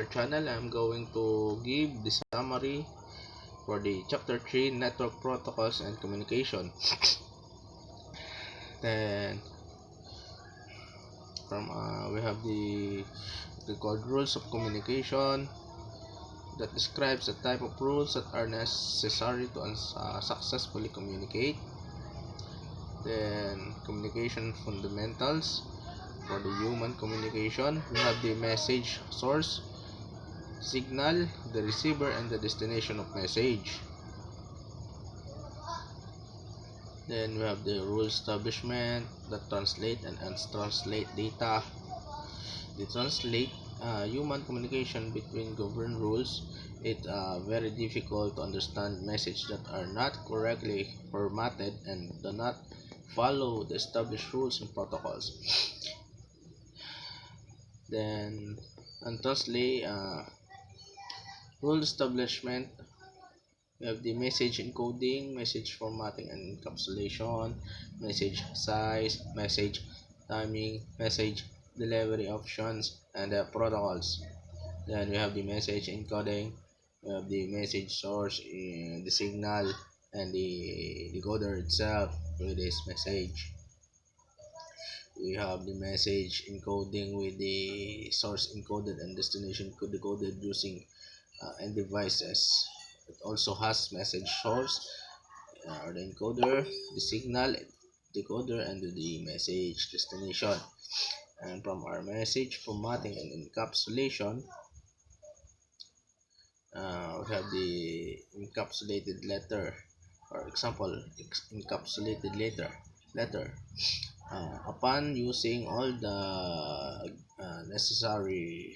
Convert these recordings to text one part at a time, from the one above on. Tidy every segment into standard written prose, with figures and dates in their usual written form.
our channel. I'm going to give the summary for the chapter 3, network protocols and communication. Then we have the called rules of communication that describes the type of rules that are necessary to successfully communicate. Then communication fundamentals. For the human communication, we have the message source, signal, the receiver, and the destination of message. Then we have the rule establishment that translate and untranslate data. The translate human communication between governed rules. It's very difficult to understand messages that are not correctly formatted and do not follow the established rules and protocols. Then untranslate rule establishment. We have the message encoding, message formatting and encapsulation, message size, message timing, message delivery options, and the protocols. Then we have the message encoding, we have the message source, the signal, and the decoder itself with this message. We have the message encoding with the source encoded and destination decoded using end devices. It also has message source, or the encoder, the signal decoder, and the message destination. And from our message formatting and encapsulation, we have the encapsulated letter, or example, encapsulated letter. Upon using all the necessary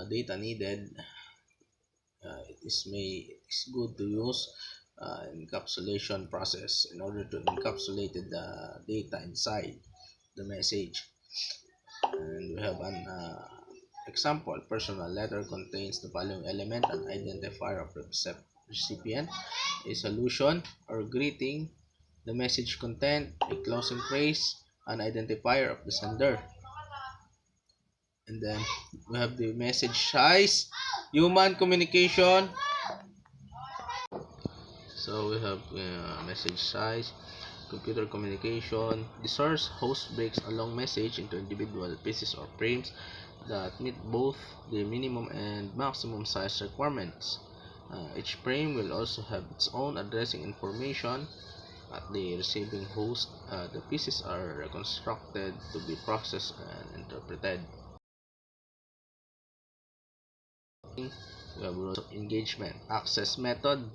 data needed, it's good to use encapsulation process in order to encapsulate the data inside the message. And we have an example. Personal letter contains the following element: an identifier of recipient, a solution or greeting, the message content, a closing phrase, an identifier of the sender. And then we have the message size, human communication. So we have message size, computer communication. The source host breaks a long message into individual pieces or frames that meet both the minimum and maximum size requirements. Each frame will also have its own addressing information. At the receiving host, the pieces are reconstructed to be processed and interpreted. We have rules of engagement, access method,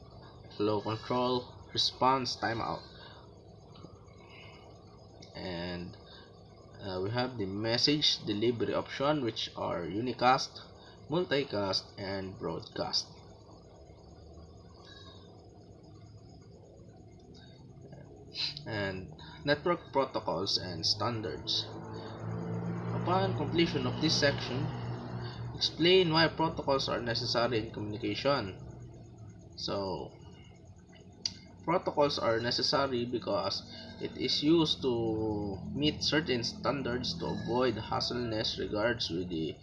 flow control, response, timeout. And we have the message delivery option, which are unicast, multicast, and broadcast. And network protocols and standards. Upon completion of this section, explain why protocols are necessary in communication. So protocols are necessary because it is used to meet certain standards to avoid hassleness regards with the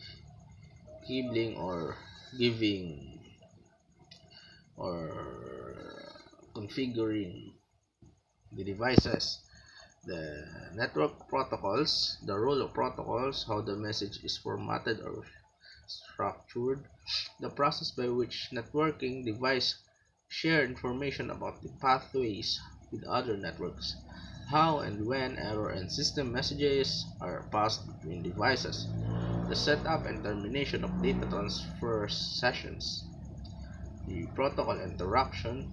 cabling or giving or configuring the devices. The network protocols, the role of protocols, how the message is formatted or structured, the process by which networking device share information about the pathways with other networks, how and when error and system messages are passed between devices, the setup and termination of data transfer sessions, the protocol interaction,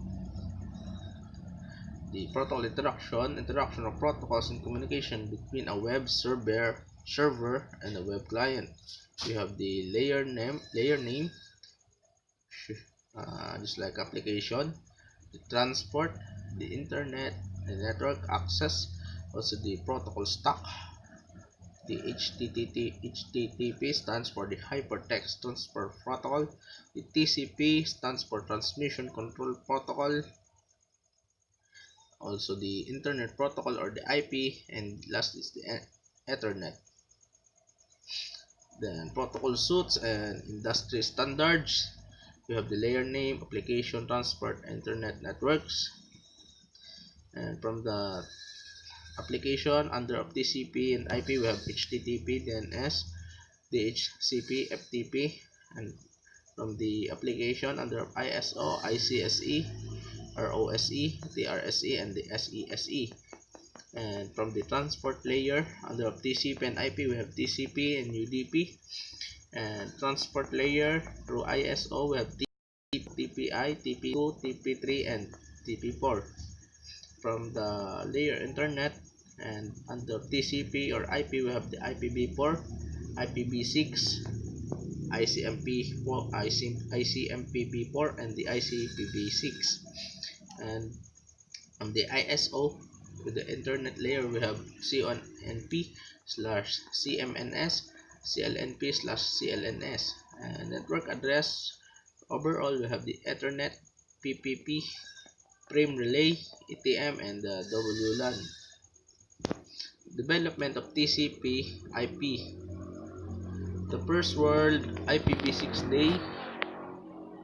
interaction of protocols in communication between a web server and a web client. We have the layer name, just like application, the transport, the internet, the network access, also the protocol stack. The HTTP stands for the Hypertext Transfer Protocol. The TCP stands for Transmission Control Protocol. also the Internet Protocol or the IP, and last is the Ethernet. Then protocol suites and industry standards. We have the layer name, application transport, internet networks. And from the application under of TCP and IP, we have HTTP, DNS, DHCP, FTP, and from the application under ISO, ICSE, ROSE, TRSE, and the SESE. And from the transport layer under of TCP and IP, we have TCP and UDP. And transport layer through ISO, we have TPI, TP2, TP3, and TP4. From the layer internet and under TCP or IP, we have the IPv4, IPv6, ICMP4, ICMPv4, and the ICPv6. And on the ISO with the internet layer, we have CONNP/CMNS, CLNP/CLNS. And network address overall, we have the Ethernet, PPP, frame relay, ETM, and the WLAN. Development of TCP IP. The first World IPv6 Day,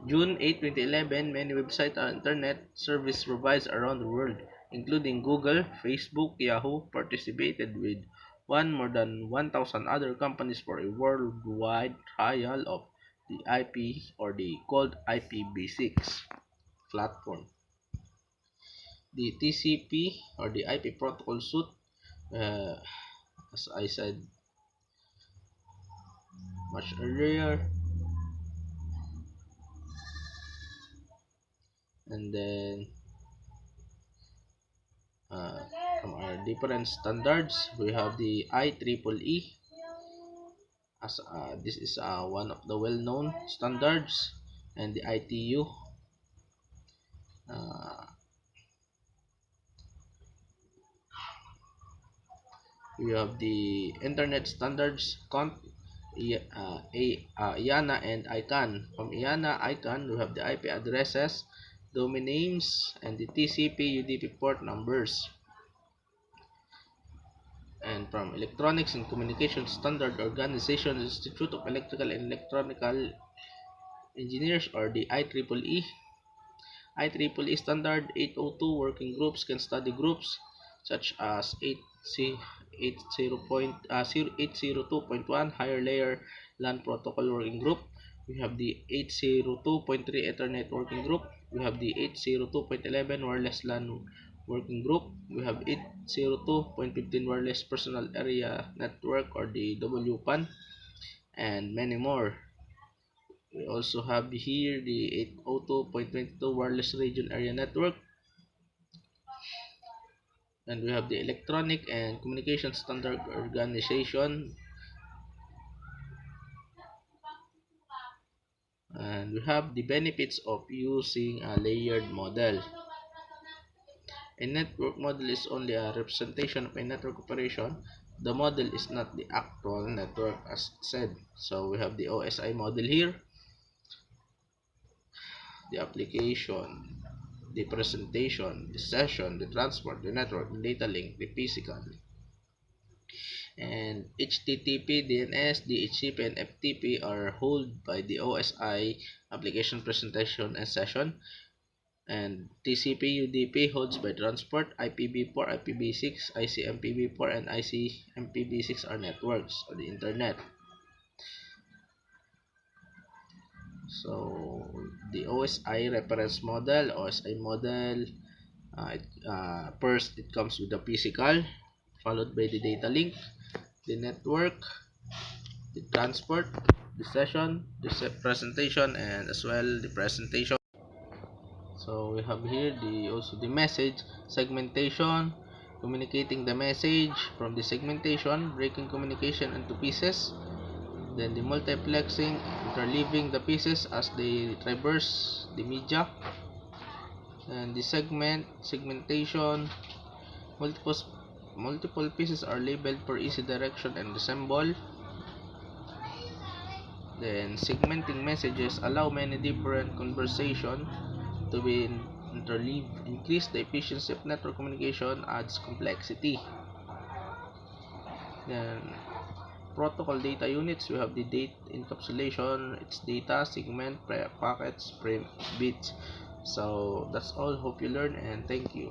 June 8, 2011, many websites and internet service providers around the world, including Google, Facebook, Yahoo, participated with more than 1,000 other companies for a worldwide trial of the IP or the called IPv6 platform. The TCP or the IP protocol suite, as I said much earlier, and then from our different standards, we have the IEEE, as this is one of the well-known standards, and the ITU. We have the Internet Standards IANA and ICANN. From IANA, ICANN, we have the IP addresses, domain names, and the TCP UDP port numbers. And from Electronics and Communications Standard Organization, Institute of Electrical and Electronical Engineers, or the IEEE. IEEE Standard 802 working groups can study groups such as 802.1 higher layer LAN protocol working group. We have the 802.3 Ethernet working group. We have the 802.11 wireless LAN working group. We have 802.15 wireless personal area network or the WPAN, and many more. We also have here the 802.22 wireless region area network, and we have the Electronic and Communication Standard Organization, and we have the benefits of using a layered model. A network model is only a representation of a network operation. The model is not the actual network as said. So we have the OSI model here, the application, the presentation, the session, the transport, the network, the data link, the physical. And HTTP, DNS, DHCP, and FTP are held by the OSI application, presentation, and session. And TCP, UDP holds by transport. IPv4, IPv6, ICMPv4, and ICMPv6 are networks or the internet. So the OSI reference model, first it comes with the physical, followed by the data link, the network, the transport, the session, the presentation, and as well the presentation. So we have here the message segmentation, communicating the message from the segmentation, breaking communication into pieces. Then the multiplexing, interleaving the pieces as they traverse the media. And the segmentation, multiple pieces are labeled for easy direction and resemble. Then segmenting messages allow many different conversation to be interleave. Increase the efficiency of network communication, adds complexity. Then protocol data units, we have the date encapsulation, its data, segment, packets, frame, bits. So that's all. Hope you learn, and thank you.